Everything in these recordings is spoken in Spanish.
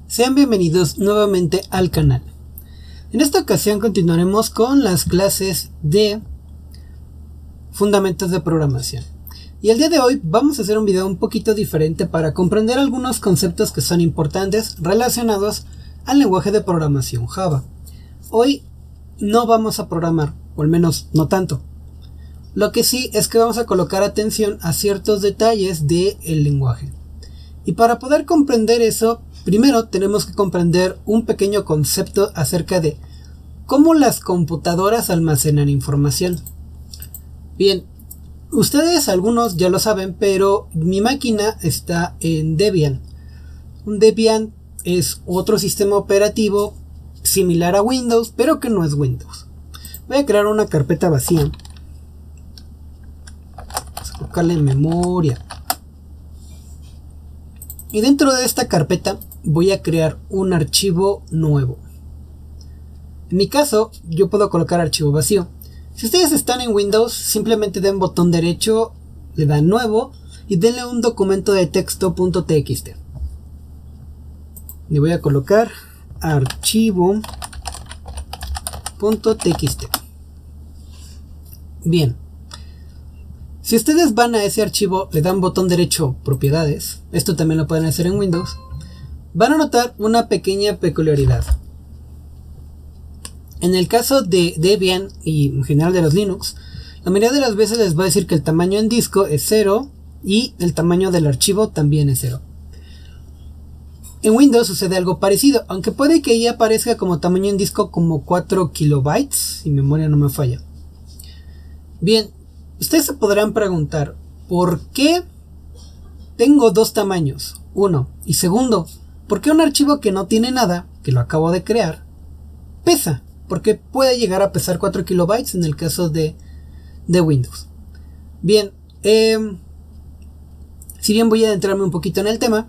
Sean bienvenidos nuevamente al canal. En esta ocasión continuaremos con las clases de fundamentos de programación. Y el día de hoy vamos a hacer un video un poquito diferente para comprender algunos conceptos que son importantes relacionados al lenguaje de programación Java. Hoy no vamos a programar, o al menos no tanto. Lo que sí es que vamos a colocar atención a ciertos detalles del lenguaje. Y para poder comprender eso, primero tenemos que comprender un pequeño concepto acerca de cómo las computadoras almacenan información. Bien, ustedes algunos ya lo saben, pero mi máquina está en Debian. Un Debian es otro sistema operativo similar a Windows, pero que no es Windows. Voy a crear una carpeta vacía. Vamos a colocarle memoria. Y dentro de esta carpeta voy a crear un archivo nuevo. En mi caso, yo puedo colocar archivo vacío. Si ustedes están en Windows, simplemente den botón derecho, le dan nuevo y denle un documento de texto.txt. Le voy a colocar archivo.txt. Bien. Si ustedes van a ese archivo, le dan botón derecho propiedades, esto también lo pueden hacer en Windows, van a notar una pequeña peculiaridad. En el caso de Debian y en general de los Linux, la mayoría de las veces les va a decir que el tamaño en disco es 0 y el tamaño del archivo también es 0. En Windows sucede algo parecido, aunque puede que ahí aparezca como tamaño en disco como 4 kilobytes, si mi memoria no me falla. Bien. Ustedes se podrán preguntar, ¿por qué tengo dos tamaños? Uno, y segundo, ¿por qué un archivo que no tiene nada, que lo acabo de crear, pesa? Porque puede llegar a pesar 4 kilobytes en el caso de Windows. Bien, si bien voy a adentrarme un poquito en el tema,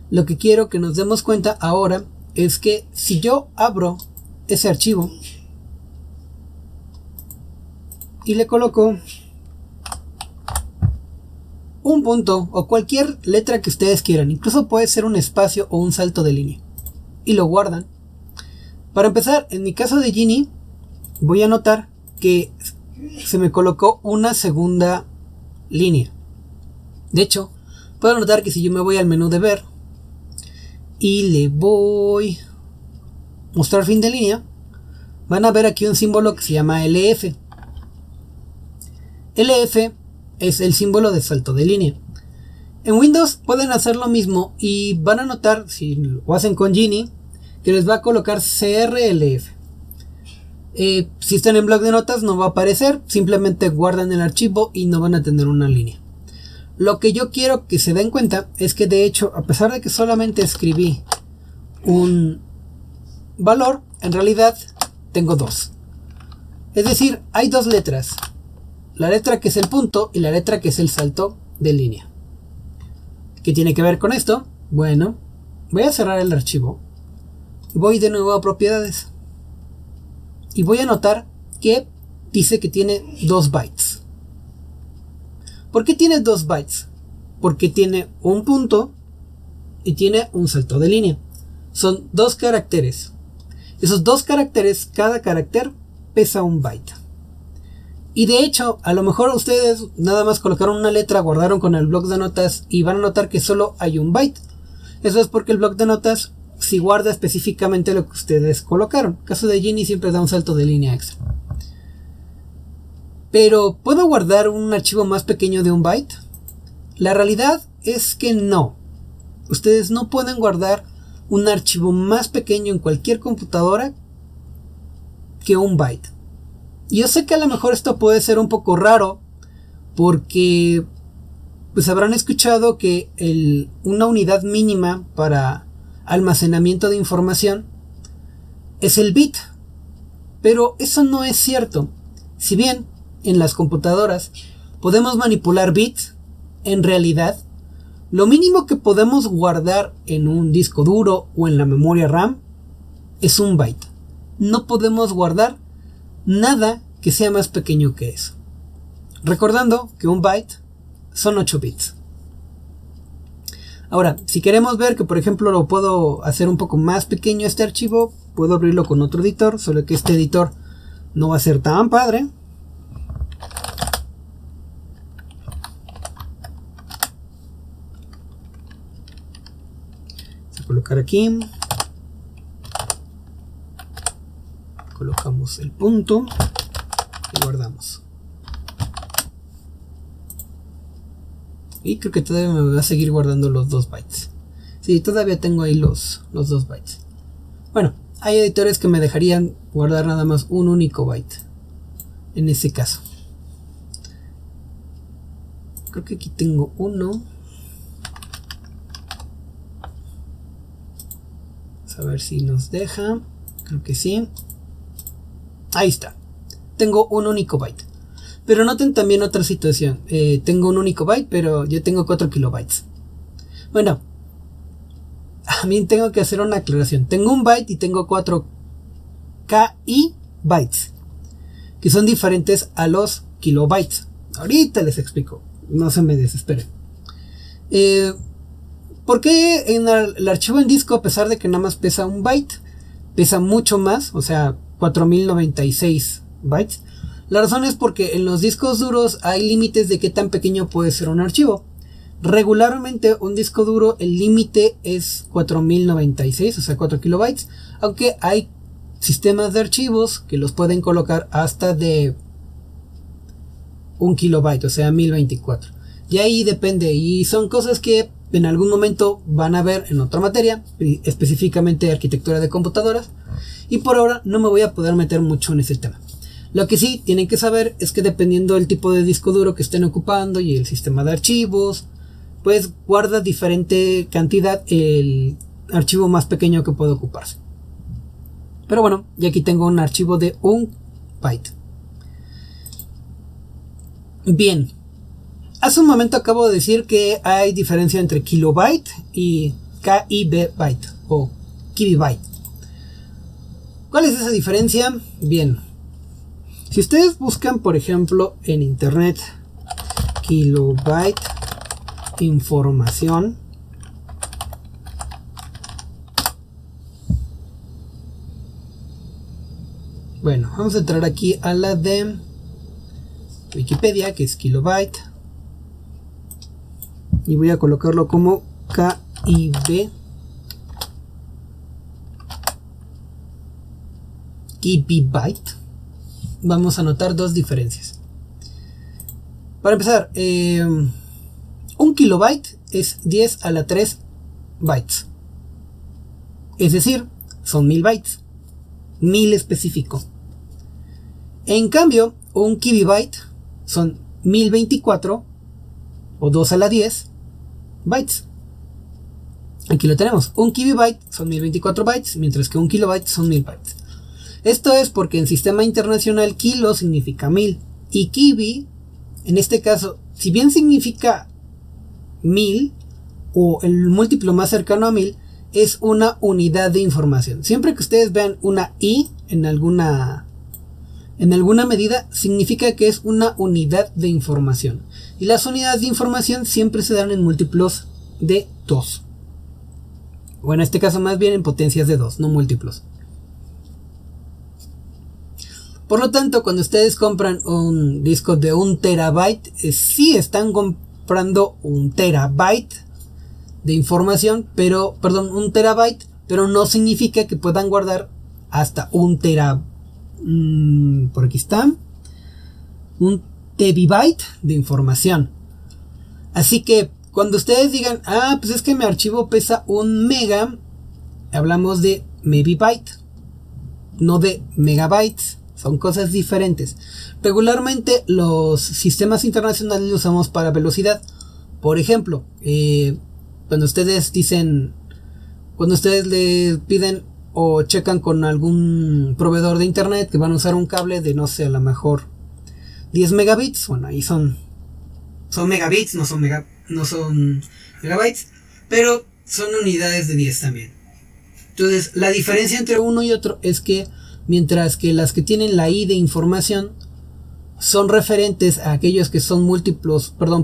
lo que quiero que nos demos cuenta ahora es que si yo abro ese archivo y le coloco un punto o cualquier letra que ustedes quieran, incluso puede ser un espacio o un salto de línea, y lo guardan. Para empezar, en mi caso de Genie, voy a notar que se me colocó una segunda línea. De hecho, puedo notar que si yo me voy al menú de ver y le voy a mostrar fin de línea, van a ver aquí un símbolo que se llama LF. LF es el símbolo de salto de línea. En Windows pueden hacer lo mismo y van a notar, si lo hacen con Genie, que les va a colocar CRLF. Si están en bloc de notas no va a aparecer, simplemente guardan el archivo y no van a tener una línea. Lo que yo quiero que se den cuenta es que de hecho, a pesar de que solamente escribí un valor, en realidad tengo dos. Es decir, hay dos letras. La letra que es el punto y la letra que es el salto de línea. ¿Qué tiene que ver con esto? Bueno, voy a cerrar el archivo. Voy de nuevo a propiedades. Y voy a notar que dice que tiene 2 bytes. ¿Por qué tiene 2 bytes? Porque tiene un punto y tiene un salto de línea. Son 2 caracteres. Esos 2 caracteres, cada carácter pesa 1 byte. Y de hecho, a lo mejor ustedes nada más colocaron una letra, guardaron con el bloc de notas y van a notar que solo hay 1 byte. Eso es porque el bloc de notas si guarda específicamente lo que ustedes colocaron. En el caso de Genie siempre da un salto de línea extra. Pero, ¿puedo guardar un archivo más pequeño de 1 byte? La realidad es que no. Ustedes no pueden guardar un archivo más pequeño en cualquier computadora que 1 byte. Yo sé que a lo mejor esto puede ser un poco raro, porque pues habrán escuchado que una unidad mínima para almacenamiento de información es el bit, pero eso no es cierto. Si bien en las computadoras podemos manipular bits, en realidad lo mínimo que podemos guardar en un disco duro o en la memoria RAM es un byte. No podemos guardar nada que sea más pequeño que eso. Recordando que un byte son 8 bits. Ahora, si queremos ver que por ejemplo lo puedo hacer un poco más pequeño este archivo, puedo abrirlo con otro editor, solo que este editor no va a ser tan padre. Vamos a colocar aquí. Colocamos el punto y guardamos. Y creo que todavía me va a seguir guardando los 2 bytes. Sí, todavía tengo ahí los 2 bytes. Bueno, hay editores que me dejarían guardar nada más un único byte. En ese caso. Creo que aquí tengo uno. Vamos a ver si nos deja. Creo que sí. Ahí está. Tengo un único byte. Pero noten también otra situación. Tengo un único byte, pero yo tengo 4 kilobytes. Bueno, también tengo que hacer una aclaración. Tengo un byte y tengo 4 KI bytes, que son diferentes a los kilobytes. Ahorita les explico. No se me desesperen. ¿Por qué en el archivo en disco, a pesar de que nada más pesa un byte, pesa mucho más? O sea, 4096 bytes. La razón es porque en los discos duros hay límites de qué tan pequeño puede ser un archivo. Regularmente un disco duro, el límite es 4096, o sea 4 kilobytes, aunque hay sistemas de archivos que los pueden colocar hasta de 1 kilobyte, o sea 1024. Y ahí depende, y son cosas que en algún momento van a ver en otra materia, específicamente arquitectura de computadoras, y por ahora no me voy a poder meter mucho en ese tema. Lo que sí tienen que saber es que dependiendo del tipo de disco duro que estén ocupando y el sistema de archivos, pues guarda diferente cantidad el archivo más pequeño que puede ocuparse. Pero bueno, y aquí tengo un archivo de 1 byte. Bien, hace un momento acabo de decir que hay diferencia entre kilobyte y KIB byte o kibibyte. ¿Cuál es esa diferencia? Bien, si ustedes buscan por ejemplo en internet kilobyte información, bueno, vamos a entrar aquí a la de Wikipedia, que es kilobyte, y voy a colocarlo como KIB, kibibyte. Vamos a notar dos diferencias. Para empezar, 1 kilobyte es 10 a la 3 bytes. Es decir, son 1000 bytes. 1000 específico. En cambio, 1 kibibyte son 1024 o 2 a la 10 bytes. Aquí lo tenemos. 1 kibibyte son 1024 bytes, mientras que 1 kilobyte son 1000 bytes. Esto es porque en sistema internacional kilo significa 1000 y kibi, en este caso, si bien significa 1000 o el múltiplo más cercano a 1000, es una unidad de información. Siempre que ustedes vean una i en alguna medida, significa que es una unidad de información. Y las unidades de información siempre se dan en múltiplos de 2. O en este caso más bien en potencias de 2, no múltiplos. Por lo tanto, cuando ustedes compran un disco de 1 terabyte, sí están comprando 1 terabyte de información, pero, perdón, 1 terabyte, pero no significa que puedan guardar hasta 1 terabyte. Por aquí está, 1 tebibyte de información. Así que cuando ustedes digan, pues es que mi archivo pesa 1 mega, hablamos de megabyte, no de megabytes. Son cosas diferentes. Regularmente los sistemas internacionales los usamos para velocidad. Por ejemplo, cuando ustedes le piden o checan con algún proveedor de internet que van a usar un cable de, no sé, a lo mejor 10 megabits. Bueno, ahí son megabits, no son megabytes, pero son unidades de 10 también. Entonces, la diferencia entre uno y otro es que mientras que las que tienen la I de información son referentes a aquellos que son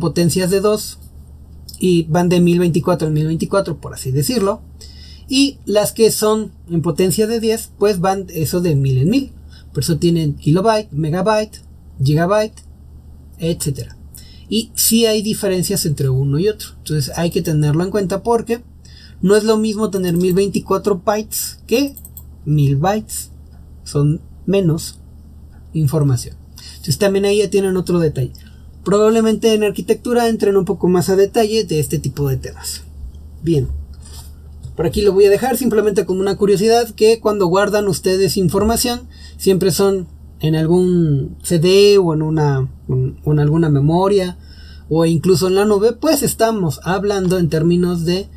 potencias de 2 y van de 1024 en 1024, por así decirlo, y las que son en potencia de 10, pues van eso de 1000 en 1000. Por eso tienen kilobyte, megabyte, gigabyte, etcétera. Y sí hay diferencias entre uno y otro. Entonces hay que tenerlo en cuenta porque no es lo mismo tener 1024 bytes que 1000 bytes. Son menos información. Entonces también ahí ya tienen otro detalle. Probablemente en arquitectura entren un poco más a detalle de este tipo de temas. Bien. Por aquí lo voy a dejar simplemente como una curiosidad, que cuando guardan ustedes información siempre son en algún CD o en alguna memoria o incluso en la nube, pues estamos hablando en términos de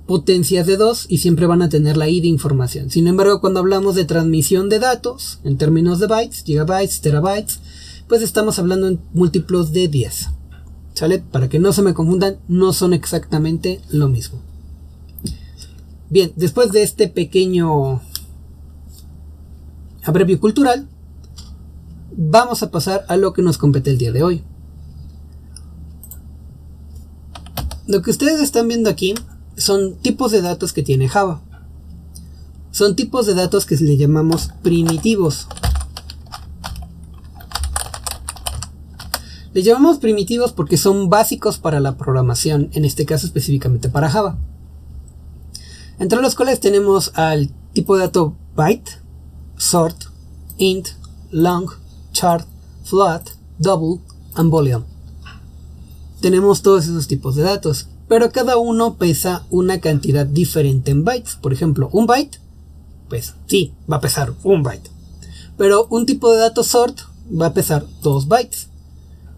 potencias de 2 y siempre van a tener la I de información. Sin embargo, cuando hablamos de transmisión de datos en términos de bytes, gigabytes, terabytes, pues estamos hablando en múltiplos de 10. ¿Sale? Para que no se me confundan, no son exactamente lo mismo. Bien, después de este pequeño abrevio cultural, vamos a pasar a lo que nos compete el día de hoy. Lo que ustedes están viendo aquí son tipos de datos que tiene Java. Son tipos de datos que le llamamos primitivos. Les llamamos primitivos porque son básicos para la programación, en este caso específicamente para Java. Entre los cuales tenemos al tipo de dato byte, sort, int, long, char, float, double, and boolean. Tenemos todos esos tipos de datos, pero cada uno pesa una cantidad diferente en bytes. Por ejemplo, un byte, pues sí, va a pesar un byte. Pero un tipo de dato sort va a pesar 2 bytes.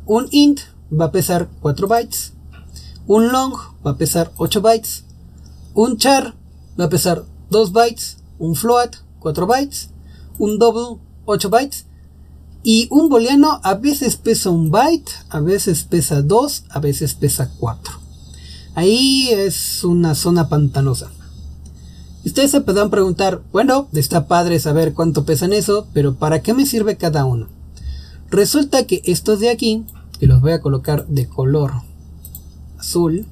Un int va a pesar 4 bytes. Un long va a pesar 8 bytes. Un char va a pesar 2 bytes. Un float 4 bytes. Un double 8 bytes. Y un booleano a veces pesa 1 byte, a veces pesa 2, a veces pesa 4. Ahí es una zona pantanosa. Ustedes se podrán preguntar, bueno, está padre saber cuánto pesan eso, pero ¿para qué me sirve cada uno? Resulta que estos de aquí, que los voy a colocar de color azul,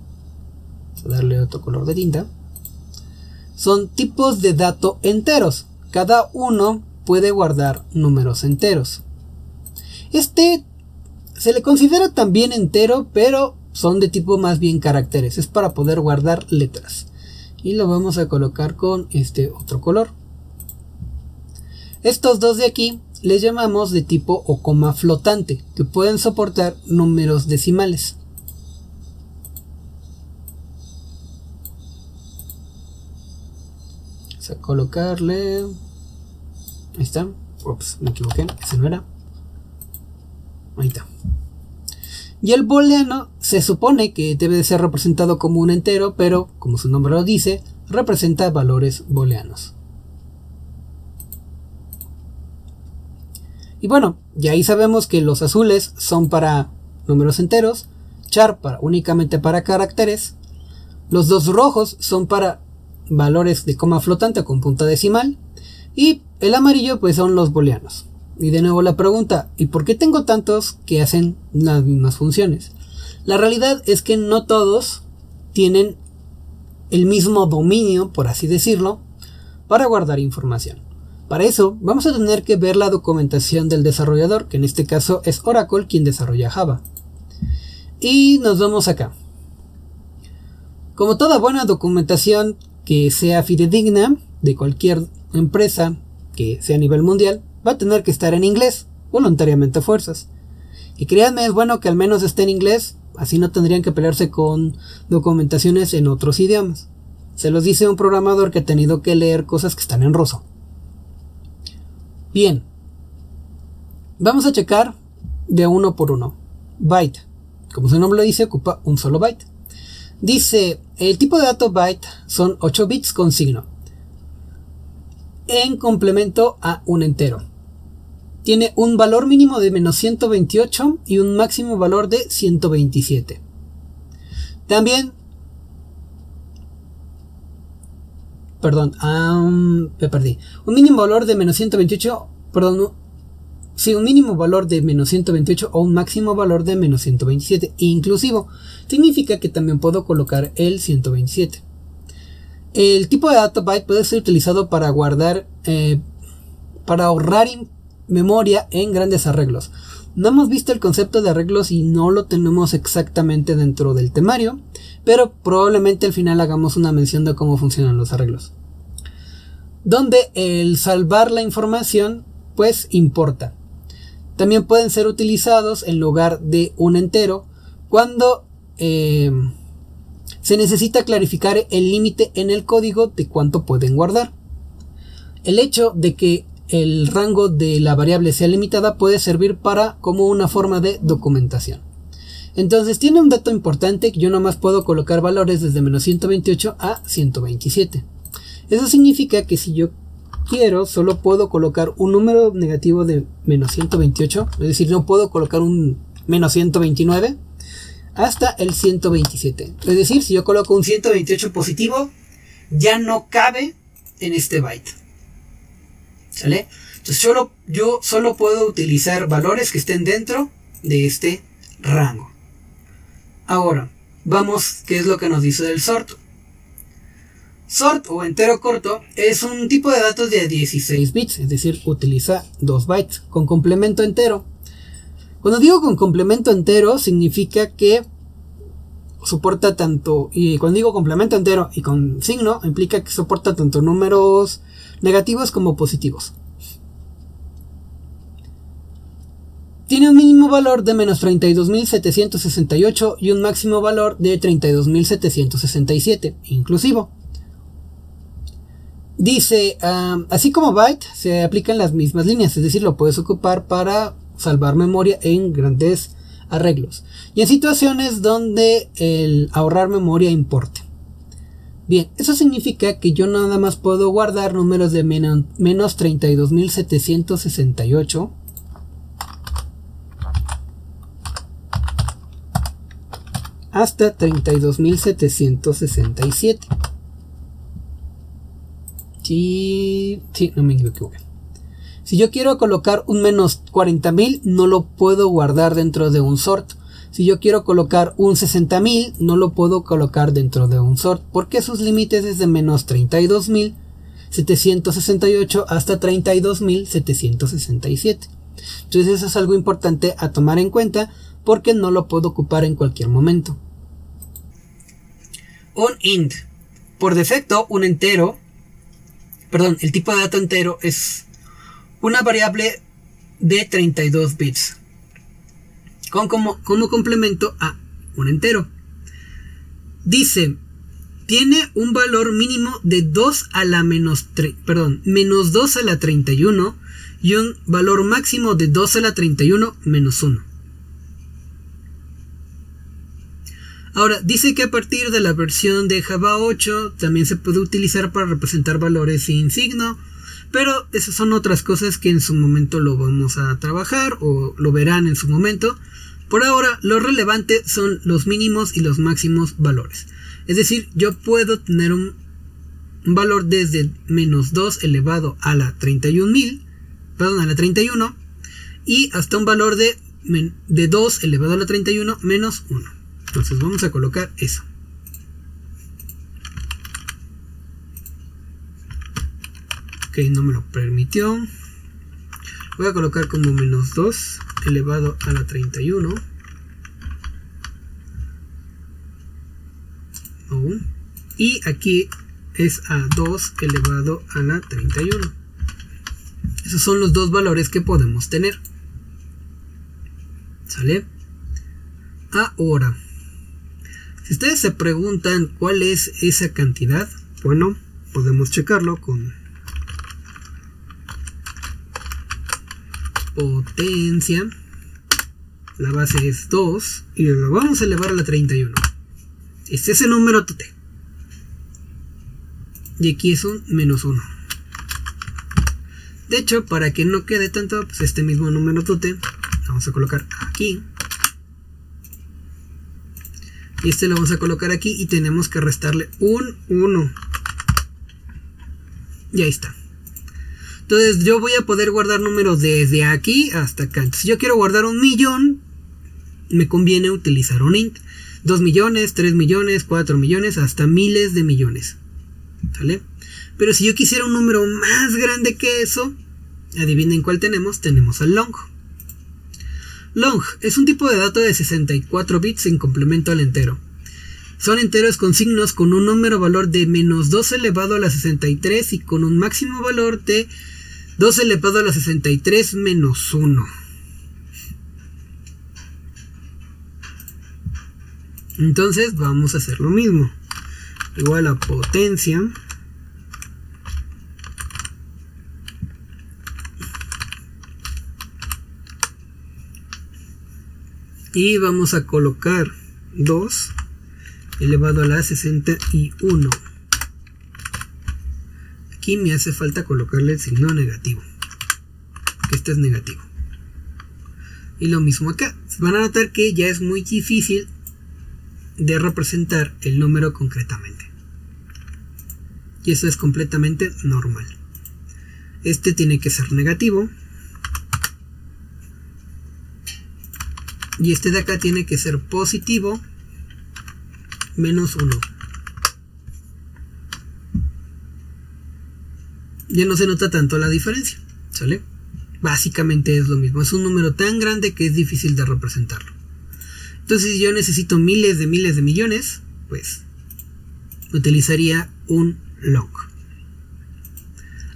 voy a darle otro color de tinta, son tipos de dato enteros. Cada uno puede guardar números enteros. Este se le considera también entero, pero son de tipo más bien caracteres. Es para poder guardar letras. Y lo vamos a colocar con este otro color. Estos dos de aquí les llamamos de tipo o coma flotante, que pueden soportar números decimales. Vamos a colocarle... Ahí está. Ups, me equivoqué, ese no era. Ahí está. Y el booleano se supone que debe de ser representado como un entero, pero como su nombre lo dice, representa valores booleanos. Y bueno, ya ahí sabemos que los azules son para números enteros, char únicamente para caracteres, los dos rojos son para valores de coma flotante o con punta decimal, y el amarillo pues son los booleanos. Y de nuevo la pregunta, ¿y por qué tengo tantos que hacen las mismas funciones? La realidad es que no todos tienen el mismo dominio, por así decirlo, para guardar información. Para eso vamos a tener que ver la documentación del desarrollador, que en este caso es Oracle quien desarrolla Java. Y nos vamos acá. Como toda buena documentación que sea fidedigna de cualquier empresa que sea a nivel mundial, va a tener que estar en inglés, voluntariamente a fuerzas. Y créanme, es bueno que al menos esté en inglés, así no tendrían que pelearse con documentaciones en otros idiomas. Se los dice un programador que ha tenido que leer cosas que están en ruso. Bien, vamos a checar de uno por uno. Byte, como su nombre lo dice, ocupa un solo byte. Dice, el tipo de dato byte son 8 bits con signo, en complemento a un entero. Tiene un valor mínimo de menos 128 y un máximo valor de 127. También perdón, me perdí. Un mínimo valor de menos 128, perdón, sí, un mínimo valor de menos 128 o un máximo valor de menos 127 inclusivo. Significa que también puedo colocar el 127. El tipo de data byte puede ser utilizado para guardar, para ahorrar memoria en grandes arreglos. No hemos visto el concepto de arreglos y no lo tenemos exactamente dentro del temario, pero probablemente al final hagamos una mención de cómo funcionan los arreglos. Donde el salvar la información pues importa. También pueden ser utilizados en lugar de un entero cuando se necesita clarificar el límite en el código de cuánto pueden guardar. El hecho de que el rango de la variable sea limitada puede servir como una forma de documentación. Entonces tiene un dato importante que yo nomás puedo colocar valores desde menos 128 a 127. Eso significa que si yo quiero solo puedo colocar un número negativo de menos 128, es decir, no puedo colocar un menos 129 hasta el 127. Es decir, si yo coloco un 128 positivo, ya no cabe en este byte. ¿Sale? Entonces yo solo puedo utilizar valores que estén dentro de este rango. Ahora, vamos, ¿qué es lo que nos dice del sort? Sort o entero corto es un tipo de datos de 16 bits, es decir, utiliza 2 bytes con complemento entero. Cuando digo con complemento entero significa que soporta tanto, y cuando digo complemento entero y con signo implica que soporta tanto números negativos como positivos. Tiene un mínimo valor de menos 32.768 y un máximo valor de 32.767 inclusivo. Dice, así como byte se aplican las mismas líneas, es decir, lo puedes ocupar para salvar memoria en grandes arreglos y en situaciones donde el ahorrar memoria importe. Bien, eso significa que yo nada más puedo guardar números de menos 32.768 hasta 32.767. Sí, no me equivoqué. Si yo quiero colocar un menos 40.000, no lo puedo guardar dentro de un sort. Si yo quiero colocar un 60.000, no lo puedo colocar dentro de un sort, porque sus límites es de menos 32.768 hasta 32.767. Entonces eso es algo importante a tomar en cuenta, porque no lo puedo ocupar en cualquier momento. Un int. Por defecto, un entero, el tipo de dato entero es una variable de 32 bits. Como complemento a un entero. Dice, tiene un valor mínimo de 2 a la menos 2 a la 31 y un valor máximo de 2 a la 31 menos 1. Ahora, dice que a partir de la versión de Java 8 también se puede utilizar para representar valores sin signo, pero esas son otras cosas que en su momento lo vamos a trabajar o lo verán en su momento. Por ahora, lo relevante son los mínimos y los máximos valores. Es decir, yo puedo tener un valor desde menos 2 elevado a la 31 y hasta un valor de 2 elevado a la 31 menos 1. Entonces vamos a colocar eso. Ok, no me lo permitió. Voy a colocar como menos 2 elevado a la 31. Y aquí es a 2 elevado a la 31. Esos son los dos valores que podemos tener. ¿Sale? Ahora, si ustedes se preguntan cuál es esa cantidad, bueno, podemos checarlo con potencia. La base es 2 y lo vamos a elevar a la 31. Este es el número tote. Y aquí es un menos 1. De hecho, para que no quede tanto, pues este mismo número tote vamos a colocar aquí. Y este lo vamos a colocar aquí y tenemos que restarle un 1. Y ahí está. Entonces yo voy a poder guardar números desde aquí hasta acá. Si yo quiero guardar 1.000.000, me conviene utilizar un int. 2 millones, 3 millones, 4 millones, hasta miles de millones. ¿Sale? Pero si yo quisiera un número más grande que eso, adivinen cuál tenemos. Tenemos al long. Long es un tipo de dato de 64 bits en complemento al entero. Son enteros con signos con un número valor de menos 2 elevado a la 63 y con un máximo valor de 2 elevado a la 63 menos 1. Entonces vamos a hacer lo mismo. Igual a potencia. Y vamos a colocar 2 elevado a la 61. Aquí me hace falta colocarle el signo negativo, que este es negativo. Y lo mismo acá. Van a notar que ya es muy difícil de representar el número concretamente. Y eso es completamente normal. Este tiene que ser negativo. Y este de acá tiene que ser positivo. Menos 1. Ya no se nota tanto la diferencia, ¿sale? Básicamente es lo mismo. Es un número tan grande que es difícil de representarlo. Entonces si yo necesito miles de millones, pues utilizaría un long.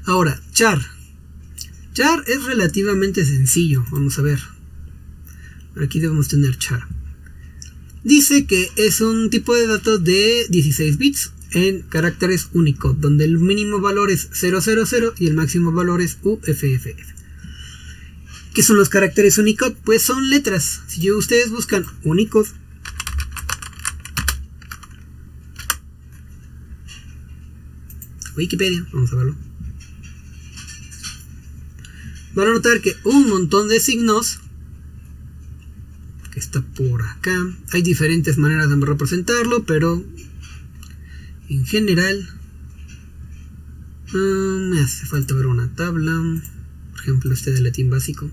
Ahora, char. Char es relativamente sencillo. Vamos a ver. Por aquí debemos tener char. Dice que es un tipo de datos de 16 bits en caracteres Unicode, donde el mínimo valor es 000 y el máximo valor es UFFF. ¿Qué son los caracteres Unicode? Pues son letras. Si ustedes buscan Unicode, Wikipedia, vamos a verlo, van a notar que un montón de signos que está por acá. Hay diferentes maneras de representarlo, pero en general me hace falta ver una tabla. Por ejemplo, este de latín básico.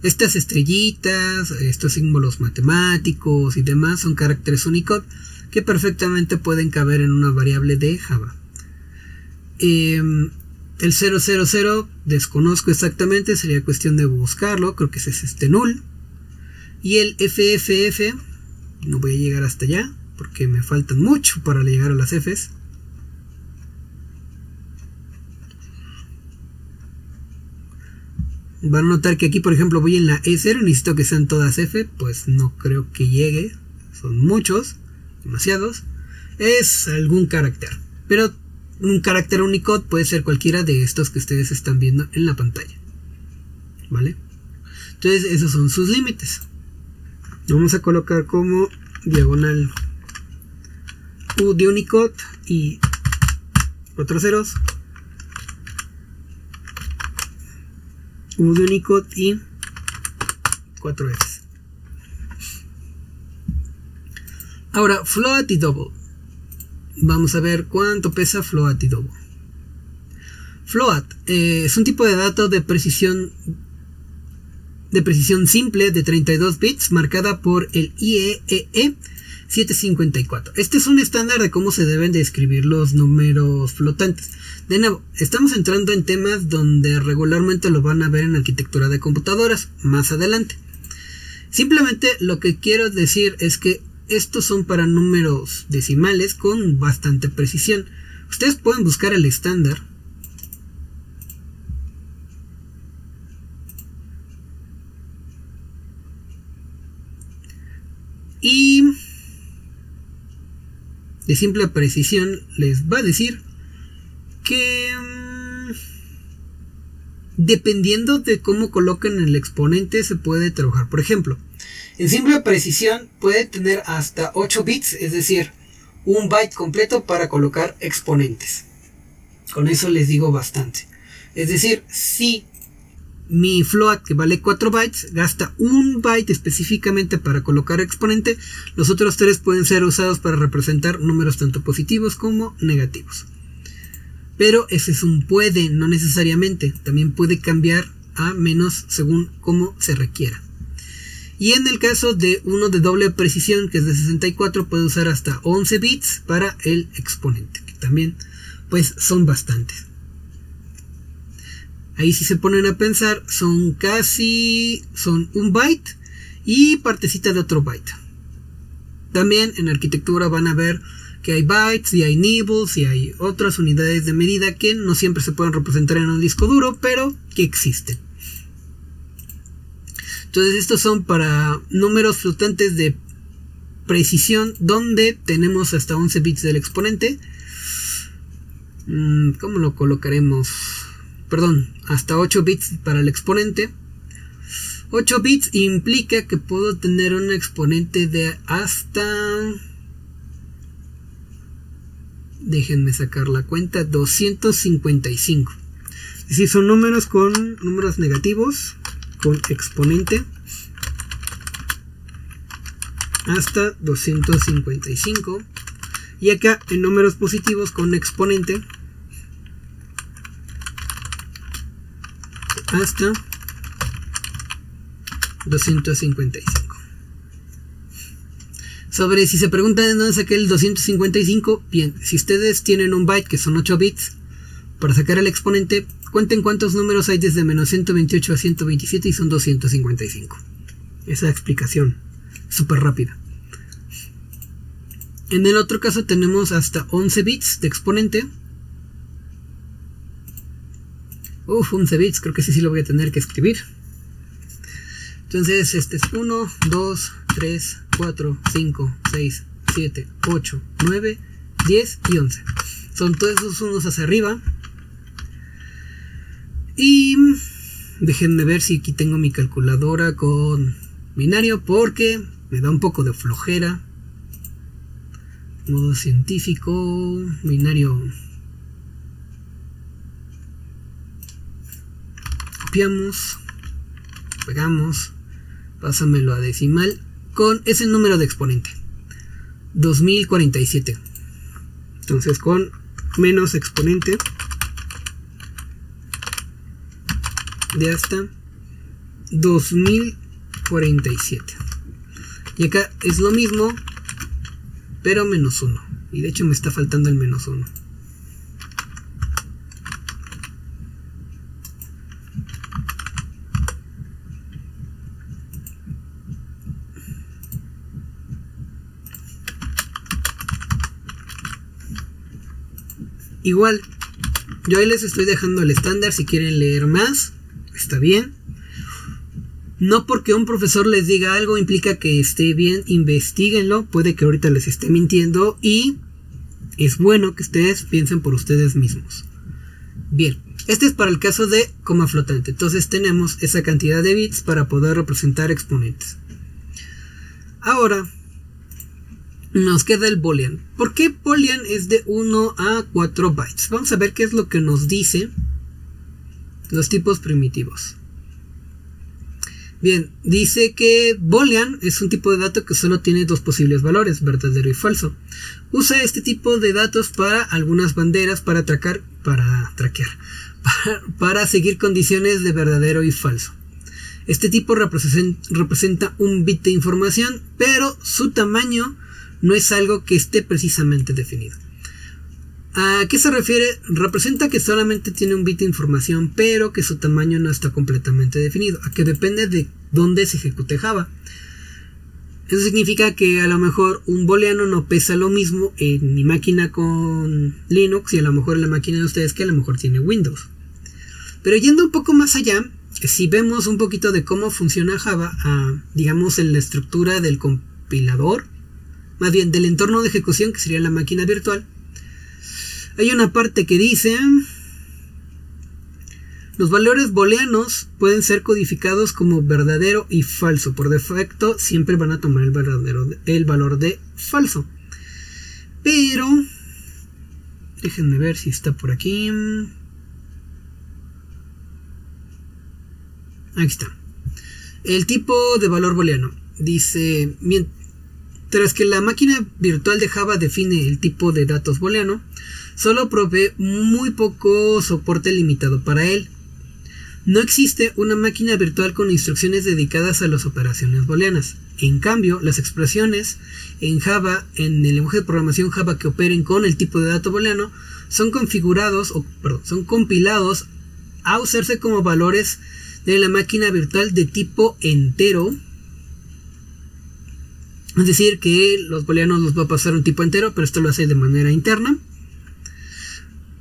Estas estrellitas, estos símbolos matemáticos y demás son caracteres Unicode que perfectamente pueden caber en una variable de Java. El 000 desconozco exactamente, sería cuestión de buscarlo, creo que ese es este null. Y el FFF, no voy a llegar hasta allá, porque me faltan mucho para llegar a las Fs. Van a notar que aquí, por ejemplo, voy en la E0, necesito que sean todas F, pues no creo que llegue, son muchos, demasiados. Es algún carácter, pero un carácter Unicode puede ser cualquiera de estos que ustedes están viendo en la pantalla, ¿vale? Entonces esos son sus límites. Lo vamos a colocar como diagonal U de Unicode y otros ceros, U de Unicode y 4 Fs. Ahora, float y double. Vamos a ver cuánto pesa float y double. Float es un tipo de dato de precisión simple de 32 bits marcada por el IEEE 754. Este es un estándar de cómo se deben de escribir los números flotantes. De nuevo, estamos entrando en temas donde regularmente lo van a ver en arquitectura de computadoras más adelante. Simplemente lo que quiero decir es que estos son para números decimales con bastante precisión. Ustedes pueden buscar el estándar. Y de simple precisión les va a decir que dependiendo de cómo coloquen el exponente se puede trabajar. Por ejemplo, en simple precisión puede tener hasta 8 bits, es decir, un byte completo para colocar exponentes. Con eso les digo bastante. Es decir, si mi float, que vale 4 bytes, gasta 1 byte específicamente para colocar exponente. Los otros 3 pueden ser usados para representar números tanto positivos como negativos. Pero ese es un puede, no necesariamente. También puede cambiar a menos según cómo se requiera. Y en el caso de uno de doble precisión, que es de 64, puede usar hasta 11 bits para el exponente, que también pues son bastantes. Ahí si se ponen a pensar, son 1 byte y partecita de otro byte. También en arquitectura van a ver que hay bytes y hay nibbles y hay otras unidades de medida que no siempre se pueden representar en un disco duro, pero que existen. Entonces estos son para números flotantes de precisión donde tenemos hasta 11 bits del exponente. ¿Cómo lo colocaremos? Perdón, hasta 8 bits para el exponente. 8 bits implica que puedo tener un exponente de hasta... Déjenme sacar la cuenta, 255. Es decir, son números negativos con exponente hasta 255. Y acá en números positivos con exponente hasta 255. Sobre si se preguntan de dónde saqué el 255, bien, si ustedes tienen un byte que son 8 bits, para sacar el exponente, cuenten cuántos números hay desde menos 128 a 127 y son 255. Esa explicación, súper rápida. En el otro caso tenemos hasta 11 bits de exponente. 11 bits, creo que sí lo voy a tener que escribir. Entonces este es 1, 2, 3, 4, 5, 6, 7, 8, 9, 10 y 11. Son todos esos unos hacia arriba. Y déjenme ver si aquí tengo mi calculadora con binario, porque me da un poco de flojera. Modo científico, binario. Copiamos, pegamos, pásamelo a decimal con ese número de exponente, 2047. Entonces con menos exponente de hasta 2047. Y acá es lo mismo, pero menos 1. Y de hecho me está faltando el menos 1. Igual, yo ahí les estoy dejando el estándar. Si quieren leer más, está bien. No porque un profesor les diga algo implica que esté bien. Investíguenlo. Puede que ahorita les esté mintiendo. Y es bueno que ustedes piensen por ustedes mismos. Bien, este es para el caso de coma flotante. Entonces tenemos esa cantidad de bits para poder representar exponentes. Ahora nos queda el boolean. ¿Por qué boolean es de 1 a 4 bytes? Vamos a ver qué es lo que nos dice los tipos primitivos. Bien, dice que boolean es un tipo de dato que solo tiene dos posibles valores, verdadero y falso. Usa este tipo de datos para algunas banderas, para seguir condiciones de verdadero y falso. Este tipo representa un bit de información, pero su tamaño no es algo que esté precisamente definido. ¿A qué se refiere? Representa que solamente tiene un bit de información, pero que su tamaño no está completamente definido, a que depende de dónde se ejecute Java. Eso significa que a lo mejor un booleano no pesa lo mismo en mi máquina con Linux y a lo mejor en la máquina de ustedes que a lo mejor tiene Windows. Pero yendo un poco más allá, si vemos un poquito de cómo funciona Java, digamos en la estructura del compilador, más bien del entorno de ejecución, que sería la máquina virtual, hay una parte que dice: los valores booleanos pueden ser codificados como verdadero y falso. Por defecto siempre van a tomar el valor de falso. Pero déjenme ver si está por aquí. Aquí está. El tipo de valor booleano. Dice, mientras que la máquina virtual de Java define el tipo de datos booleano, solo provee muy poco soporte limitado para él. No existe una máquina virtual con instrucciones dedicadas a las operaciones booleanas. En cambio, las expresiones en Java, en el lenguaje de programación Java que operen con el tipo de dato booleano, son compilados a usarse como valores de la máquina virtual de tipo entero. Es decir, que los booleanos los va a pasar un tipo entero, pero esto lo hace de manera interna.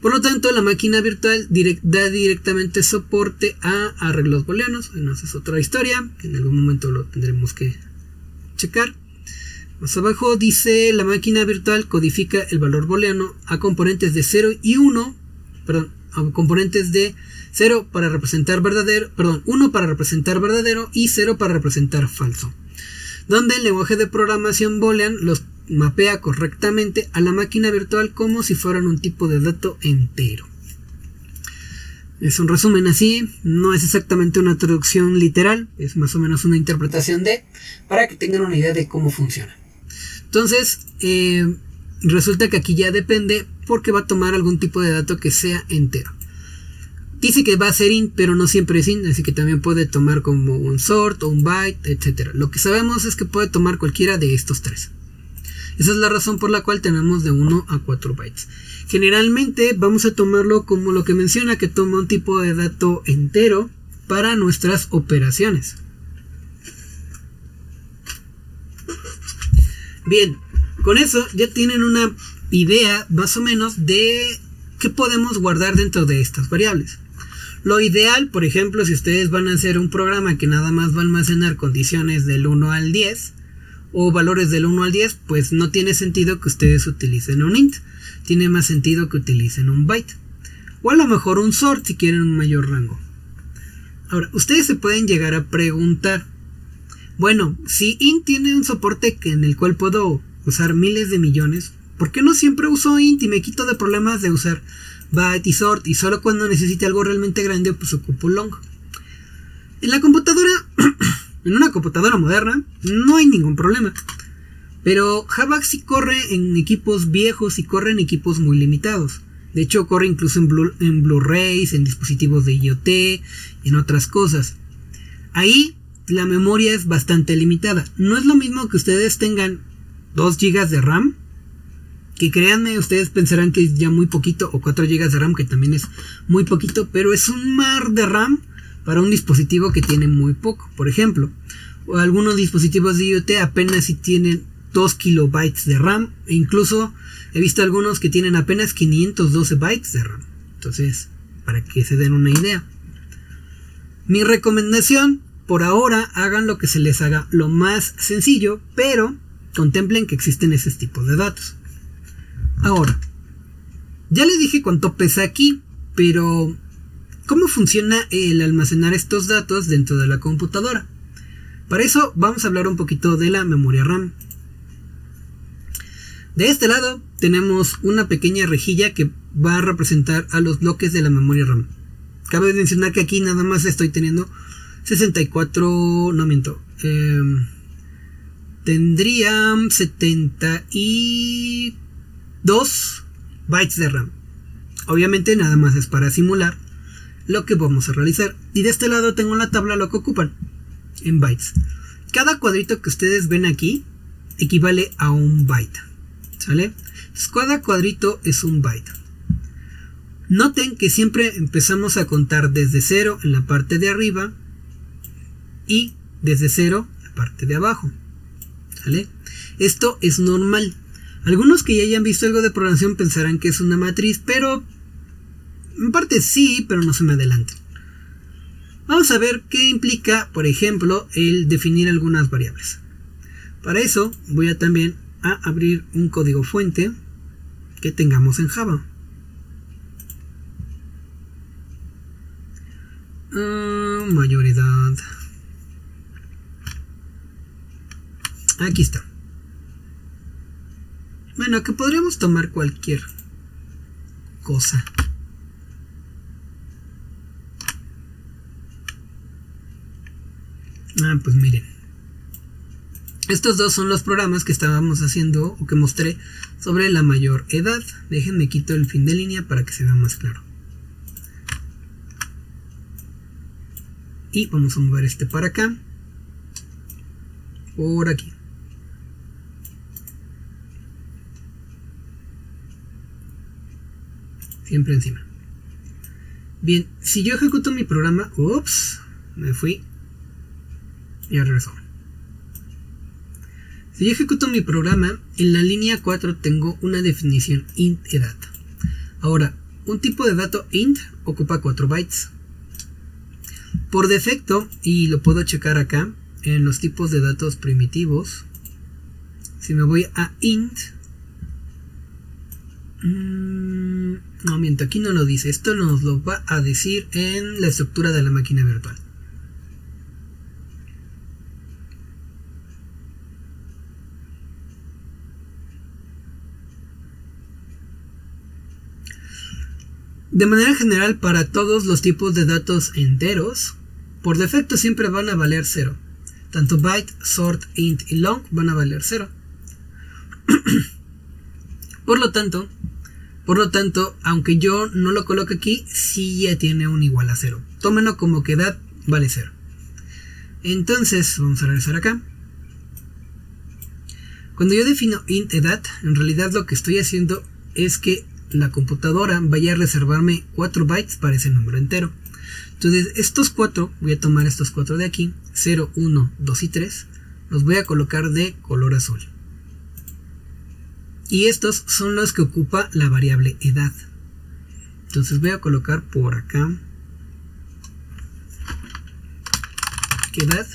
Por lo tanto, la máquina virtual da directamente soporte a arreglos booleanos. Bueno, esa es otra historia, que en algún momento lo tendremos que checar. Más abajo dice, la máquina virtual codifica el valor booleano a componentes de 0 y 1, a componentes de 0 para representar verdadero, 1 para representar verdadero y 0 para representar falso. Donde el lenguaje de programación boolean los mapea correctamente a la máquina virtual como si fueran un tipo de dato entero. Es un resumen así, no es exactamente una traducción literal, es más o menos una interpretación para que tengan una idea de cómo funciona. Entonces, resulta que aquí ya depende porque va a tomar algún tipo de dato que sea entero. Dice que va a ser int, pero no siempre es int, así que también puede tomar como un sort o un byte, etc. Lo que sabemos es que puede tomar cualquiera de estos tres. Esa es la razón por la cual tenemos de 1 a 4 bytes. Generalmente vamos a tomarlo como lo que menciona, que toma un tipo de dato entero para nuestras operaciones. Bien, con eso ya tienen una idea más o menos de qué podemos guardar dentro de estas variables. Lo ideal, por ejemplo, si ustedes van a hacer un programa que nada más va a almacenar condiciones del 1 al 10 o valores del 1 al 10, pues no tiene sentido que ustedes utilicen un int. Tiene más sentido que utilicen un byte. O a lo mejor un sort si quieren un mayor rango. Ahora, ustedes se pueden llegar a preguntar, bueno, si int tiene un soporte en el cual puedo usar miles de millones, ¿por qué no siempre uso int y me quito de problemas de usar byte y sort y solo cuando necesite algo realmente grande pues ocupo long? En la computadora, en una computadora moderna, no hay ningún problema. Pero Java sí corre en equipos viejos y corre en equipos muy limitados. De hecho, corre incluso en Blu-rays, en dispositivos de IoT y en otras cosas. Ahí la memoria es bastante limitada. No es lo mismo que ustedes tengan 2 GB de RAM, que créanme, ustedes pensarán que es ya muy poquito, o 4 GB de RAM, que también es muy poquito, pero es un mar de RAM para un dispositivo que tiene muy poco. Por ejemplo, algunos dispositivos de IoT apenas si tienen 2 kilobytes de RAM, e incluso he visto algunos que tienen apenas 512 bytes de RAM. Entonces, para que se den una idea. Mi recomendación, por ahora, hagan lo que se les haga lo más sencillo, pero contemplen que existen ese tipo de datos. Ahora, ya les dije cuánto pesa aquí, pero ¿cómo funciona el almacenar estos datos dentro de la computadora? Para eso vamos a hablar un poquito de la memoria RAM. De este lado tenemos una pequeña rejilla que va a representar a los bloques de la memoria RAM. Cabe mencionar que aquí nada más estoy teniendo 64, no miento, tendría 72 bytes de RAM. Obviamente nada más es para simular lo que vamos a realizar. Y de este lado tengo la tabla lo que ocupan en bytes. Cada cuadrito que ustedes ven aquí equivale a un byte, ¿sale? Entonces, cada cuadrito es un byte. Noten que siempre empezamos a contar desde 0 en la parte de arriba y desde 0 en la parte de abajo, ¿sale? Esto es normal. Algunos que ya hayan visto algo de programación pensarán que es una matriz, pero en parte sí, pero no se me adelanten. Vamos a ver qué implica, por ejemplo, el definir algunas variables. Para eso voy a también a abrir un código fuente que tengamos en Java. Mayoridad. Aquí está. Bueno, que podríamos tomar cualquier cosa. Pues miren, estos dos son los programas que estábamos haciendo o que mostré sobre la mayor edad. Déjenme quito el fin de línea para que se vea más claro. Y vamos a mover este para acá, por aquí. Siempre encima. Bien, si yo ejecuto mi programa, ups, me fui. Ya regresó. Si yo ejecuto mi programa, en la línea 4 tengo una definición int edad. Ahora, un tipo de dato int ocupa 4 bytes. Por defecto, y lo puedo checar acá, en los tipos de datos primitivos, si me voy a int, no miento, aquí no lo dice, esto nos lo va a decir en la estructura de la máquina virtual. De manera general, para todos los tipos de datos enteros, por defecto siempre van a valer 0. Tanto byte, sort, int y long van a valer 0. Por lo tanto, aunque yo no lo coloque aquí, sí ya tiene un igual a 0. Tómenlo como que edad vale 0. Entonces, vamos a regresar acá. Cuando yo defino int edad, en realidad lo que estoy haciendo es que la computadora vaya a reservarme 4 bytes para ese número entero. Entonces estos 4, voy a tomar estos 4 de aquí, 0, 1, 2 y 3, los voy a colocar de color azul. Y estos son los que ocupa la variable edad. Entonces voy a colocar por acá que edad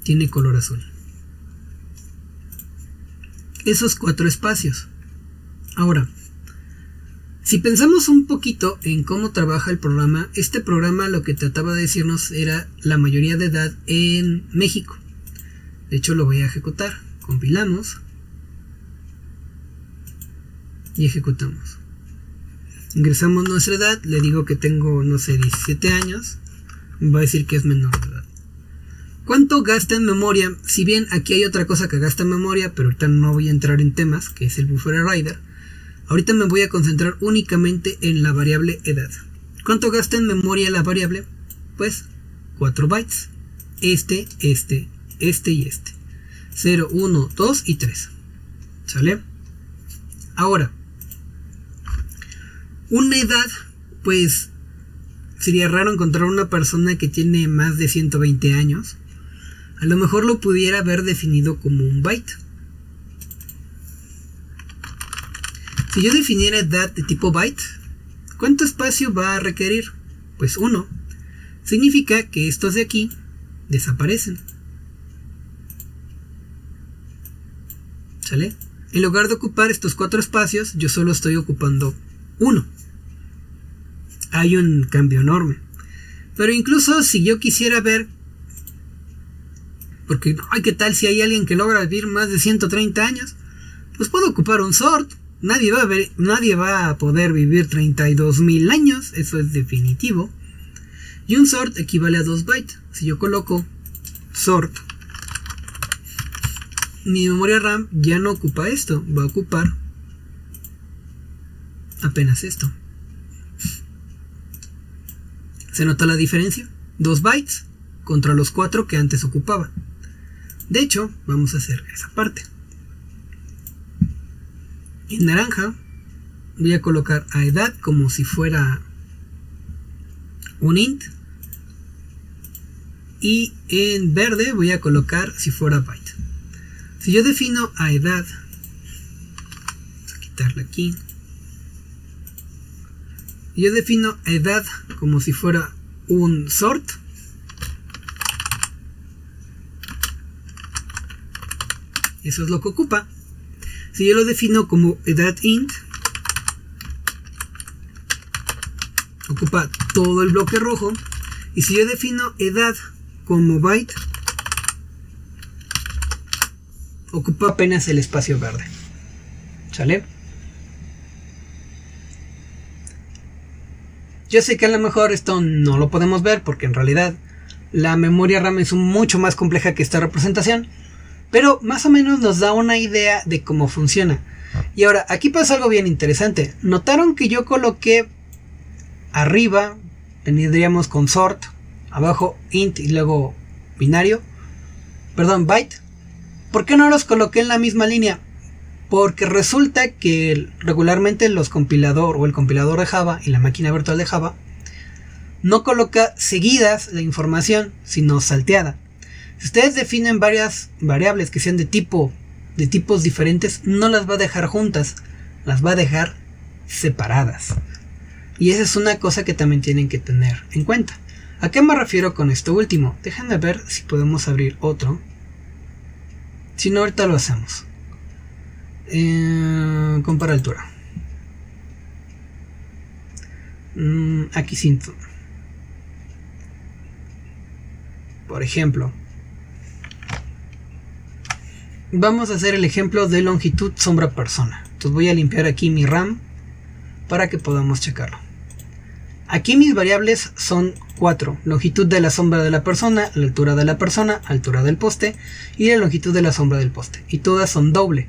tiene color azul. Esos 4 espacios. Ahora, si pensamos un poquito en cómo trabaja el programa, este programa lo que trataba de decirnos era la mayoría de edad en México. De hecho lo voy a ejecutar. Compilamos y ejecutamos. Ingresamos nuestra edad, le digo que tengo, no sé, 17 años. Me va a decir que es menor de edad. ¿Cuánto gasta en memoria? Si bien aquí hay otra cosa que gasta en memoria, pero ahorita no voy a entrar en temas, que es el buffer rider. Ahorita me voy a concentrar únicamente en la variable edad. ¿Cuánto gasta en memoria la variable? Pues 4 bytes. Este y este. 0, 1, 2 y 3. ¿Sale? Ahora, una edad, pues sería raro encontrar una persona que tiene más de 120 años. A lo mejor lo pudiera haber definido como un byte. Si yo definiera edad de tipo byte, ¿cuánto espacio va a requerir? Pues 1. Significa que estos de aquí desaparecen. ¿Sale? En lugar de ocupar estos 4 espacios, yo solo estoy ocupando 1. Hay un cambio enorme. Pero incluso si yo quisiera ver, porque ay, ¿qué tal si hay alguien que logra vivir más de 130 años? Pues puedo ocupar un sort. Nadie va a poder vivir 32.000 años, eso es definitivo. Y un sort equivale a 2 bytes. Si yo coloco sort, mi memoria RAM ya no ocupa esto, va a ocupar apenas esto. ¿Se nota la diferencia? 2 bytes contra los 4 que antes ocupaba. De hecho, vamos a hacer esa parte. En naranja voy a colocar a edad como si fuera un int. Y en verde voy a colocar si fuera byte. Si yo defino a edad, vamos a quitarle aquí. Yo defino a edad como si fuera un sort. Eso es lo que ocupa. Si yo lo defino como edad int, ocupa todo el bloque rojo. Y si yo defino edad como byte, ocupa apenas el espacio verde. ¿Sale? Yo sé que a lo mejor esto no lo podemos ver porque en realidad La memoria RAM es mucho más compleja que esta representación, pero más o menos nos da una idea de cómo funciona. Y ahora, aquí pasa algo bien interesante. ¿Notaron que yo coloqué arriba, tendríamos con sort, abajo int y luego binario? Perdón, byte. ¿Por qué no los coloqué en la misma línea? Porque resulta que regularmente el compilador de Java y la máquina virtual de Java no coloca seguidas la información, sino salteada. Si ustedes definen varias variables que sean de tipos diferentes, no las va a dejar juntas, las va a dejar separadas. Y esa es una cosa que también tienen que tener en cuenta. ¿A qué me refiero con esto último? Déjenme ver si podemos abrir otro. Si no, ahorita lo hacemos. Compara altura. Aquí siento. Por ejemplo, vamos a hacer el ejemplo de longitud sombra persona. Entonces voy a limpiar aquí mi RAM para que podamos checarlo. Aquí mis variables son 4. Longitud de la sombra de la persona, la altura de la persona, altura del poste y la longitud de la sombra del poste. Y todas son doble.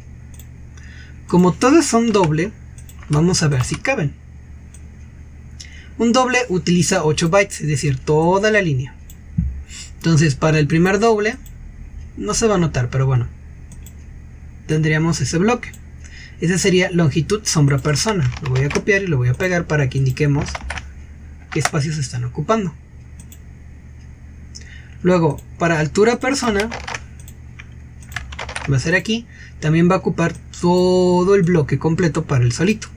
Como todas son doble, vamos a ver si caben. Un doble utiliza 8 bytes, es decir, toda la línea. Entonces para el primer doble no se va a notar, pero bueno, tendríamos ese bloque. Esa sería longitud sombra persona. Lo voy a copiar y lo voy a pegar para que indiquemos qué espacios se están ocupando. Luego, para altura persona, va a ser aquí, también va a ocupar todo el bloque completo para el solito.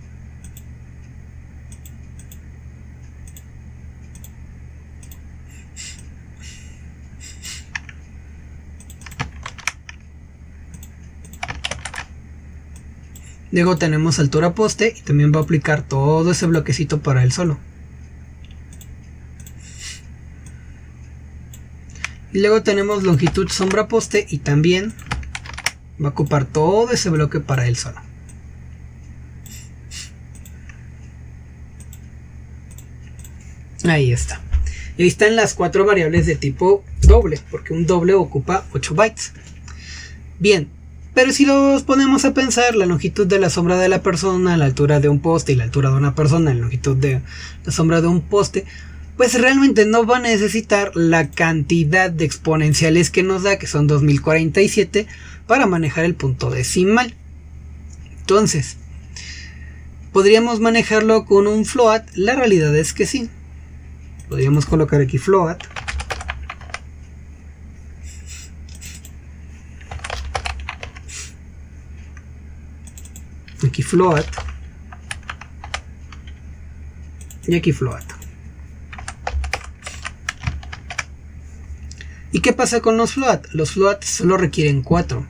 Luego tenemos altura poste y también va a aplicar todo ese bloquecito para él solo. Y luego tenemos longitud sombra poste y también va a ocupar todo ese bloque para él solo. Ahí está. Y ahí están las 4 variables de tipo doble, porque un doble ocupa 8 bytes. Bien. Pero si los ponemos a pensar, la longitud de la sombra de la persona, la altura de un poste y la altura de una persona, la longitud de la sombra de un poste, pues realmente no va a necesitar la cantidad de exponenciales que nos da, que son 2047, para manejar el punto decimal. Entonces, ¿podríamos manejarlo con un float? La realidad es que sí. Podríamos colocar aquí float. Aquí float y aquí float. ¿Y qué pasa con los float? Los float solo requieren 4.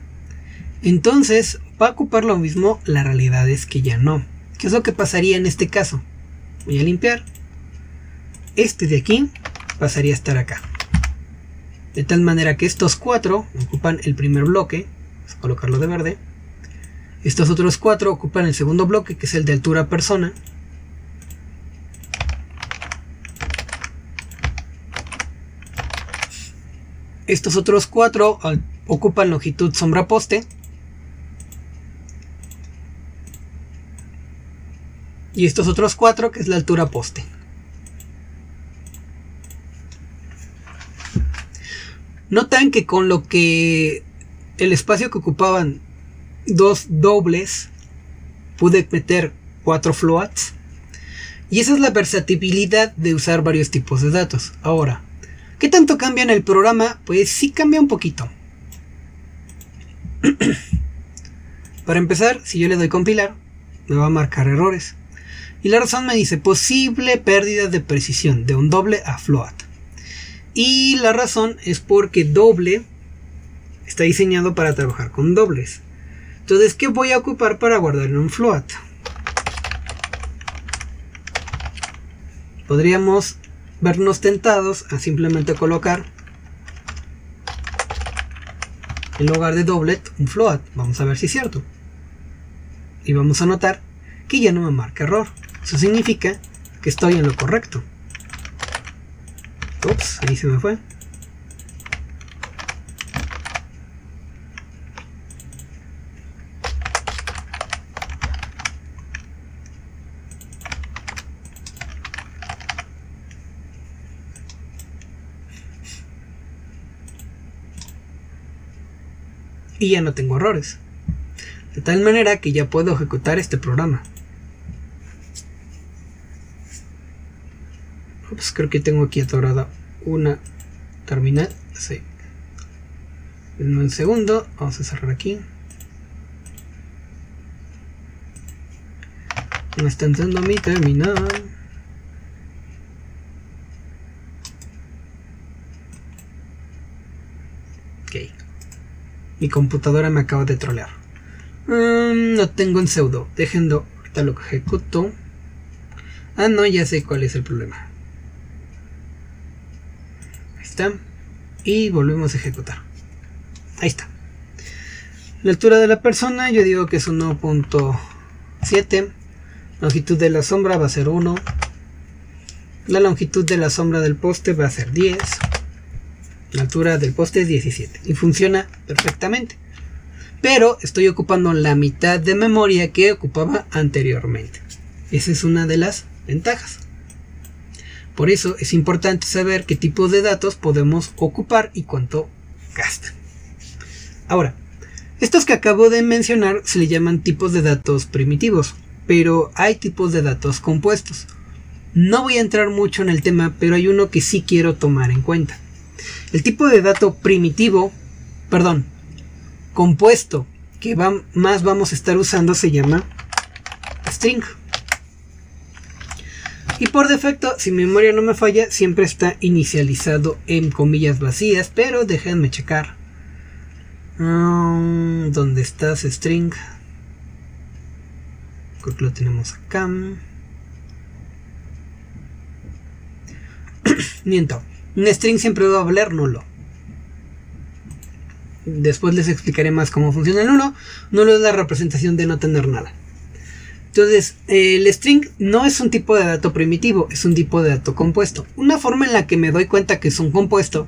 Entonces va a ocupar lo mismo. La realidad es que ya no. ¿Qué es lo que pasaría en este caso? Voy a limpiar. Este de aquí pasaría a estar acá. De tal manera que estos 4 ocupan el primer bloque. Vamos a colocarlo de verde. Estos otros 4 ocupan el segundo bloque, que es el de altura persona. Estos otros 4 ocupan longitud sombra poste. Y estos otros 4, que es la altura poste. Notan que con lo que el espacio que ocupaban 2 dobles, pude meter 4 floats. Y esa es la versatilidad de usar varios tipos de datos. Ahora, ¿qué tanto cambia en el programa? Pues sí cambia un poquito. Para empezar, si yo le doy compilar, me va a marcar errores. Y la razón me dice posible pérdida de precisión de un doble a float. Y la razón es porque doble está diseñado para trabajar con dobles. Entonces, ¿qué voy a ocupar para guardar en un float? Podríamos vernos tentados a simplemente colocar en lugar de doublet un float. Vamos a ver si es cierto. Y vamos a notar que ya no me marca error. Eso significa que estoy en lo correcto. Ups, ahí se me fue. y ya no tengo errores. De tal manera que ya puedo ejecutar este programa. Ups, creo que tengo aquí atorada una terminal. Sí. En un segundo, vamos a cerrar aquí. Me está entrando mi terminal. Ok. Mi computadora me acaba de trolear. No tengo en pseudo. Déjenlo. Ahorita lo ejecuto. Ah, no, ya sé cuál es el problema. Ahí está. Y volvemos a ejecutar. Ahí está. La altura de la persona, yo digo que es 1.7. Longitud de la sombra va a ser 1. La longitud de la sombra del poste va a ser 10. La altura del poste es 17. Y funciona perfectamente. Pero estoy ocupando la mitad de memoria que ocupaba anteriormente. Esa es una de las ventajas. Por eso es importante saber qué tipo de datos podemos ocupar y cuánto gastan. Ahora, estos que acabo de mencionar se le llaman tipos de datos primitivos, pero hay tipos de datos compuestos. No voy a entrar mucho en el tema, pero hay uno que sí quiero tomar en cuenta. El tipo de dato compuesto que más vamos a estar usando se llama string. Y por defecto, si mi memoria no me falla, siempre está inicializado en comillas vacías, pero déjenme checar. ¿Dónde estás, string? Creo que lo tenemos acá. Miento. Un string siempre va a valer nulo. Después les explicaré más cómo funciona el nulo. Nulo es la representación de no tener nada. Entonces, el string no es un tipo de dato primitivo, es un tipo de dato compuesto. Una forma en la que me doy cuenta que es un compuesto.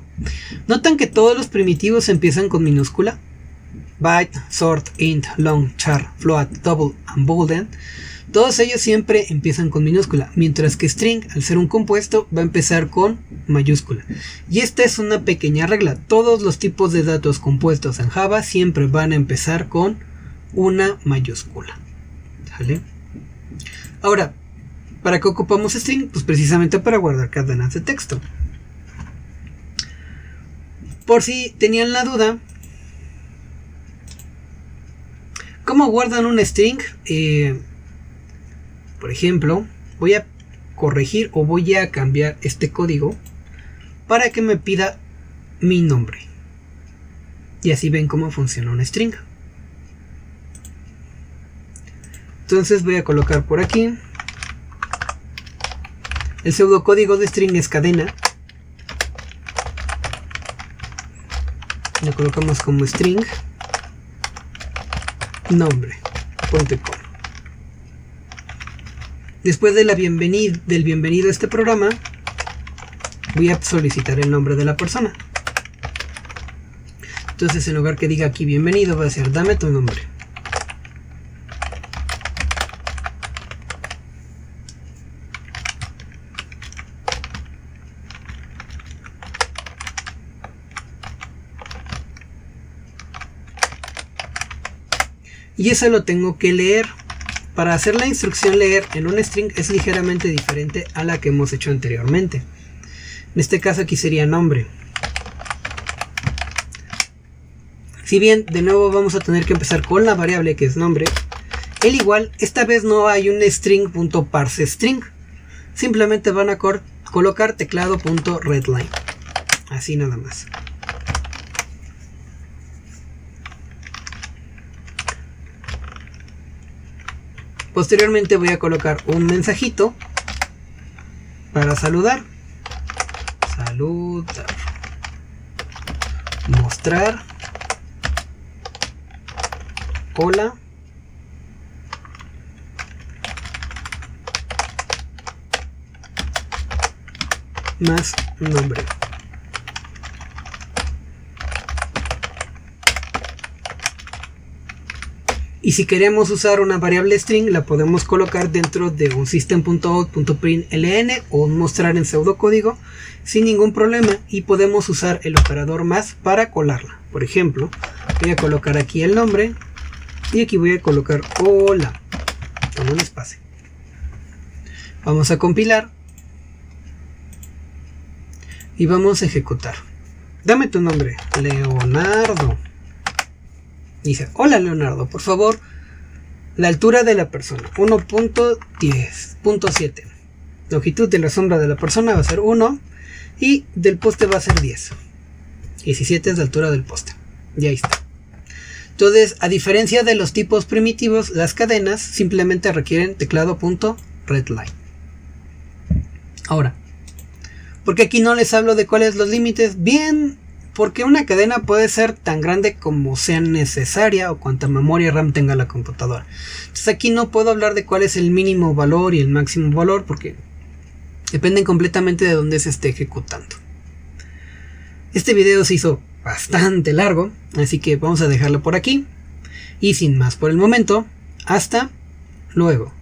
¿Notan que todos los primitivos empiezan con minúscula? Byte, sort, int, long, char, float, double and boolean. Todos ellos siempre empiezan con minúscula, mientras que string, al ser un compuesto, va a empezar con mayúscula. Y esta es una pequeña regla. Todos los tipos de datos compuestos en Java siempre van a empezar con una mayúscula. ¿Sale? Ahora, ¿para qué ocupamos string? Pues precisamente para guardar cadenas de texto. Por si tenían la duda, ¿cómo guardan un string? Por ejemplo, voy a corregir o voy a cambiar este código para que me pida mi nombre. Y así ven cómo funciona un string. Entonces voy a colocar por aquí. El pseudocódigo de string es cadena. Lo colocamos como string nombre.com. Después de del bienvenido a este programa, voy a solicitar el nombre de la persona. Entonces, en lugar que diga aquí bienvenido, va a ser dame tu nombre. Y eso lo tengo que leer. Para hacer la instrucción leer en un string es ligeramente diferente a la que hemos hecho anteriormente. En este caso aquí sería nombre. Si bien de nuevo vamos a tener que empezar con la variable que es nombre, el igual, esta vez no hay un string.parseString. Simplemente van a colocar teclado.readline. Así nada más. Posteriormente voy a colocar un mensajito para saludar. Saludar. Mostrar. Hola. Más nombre. Y si queremos usar una variable string, la podemos colocar dentro de un system.out.println o mostrar en pseudocódigo sin ningún problema, y podemos usar el operador más para colarla. Por ejemplo, voy a colocar aquí el nombre y aquí voy a colocar hola con un espacio. Vamos a compilar y vamos a ejecutar. Dame tu nombre, Leonardo. Dice, hola Leonardo, por favor, la altura de la persona, 1.10.7. Longitud de la sombra de la persona va a ser 1 y del poste va a ser 10. 17 es la altura del poste. Y ahí está. Entonces, a diferencia de los tipos primitivos, las cadenas simplemente requieren teclado.readline. Ahora, ¿por qué aquí no les hablo de cuáles los límites? Bien, porque una cadena puede ser tan grande como sea necesaria o cuanta memoria RAM tenga la computadora. Entonces aquí no puedo hablar de cuál es el mínimo valor y el máximo valor porque dependen completamente de dónde se esté ejecutando. Este video se hizo bastante largo, así que vamos a dejarlo por aquí. Y sin más por el momento, hasta luego.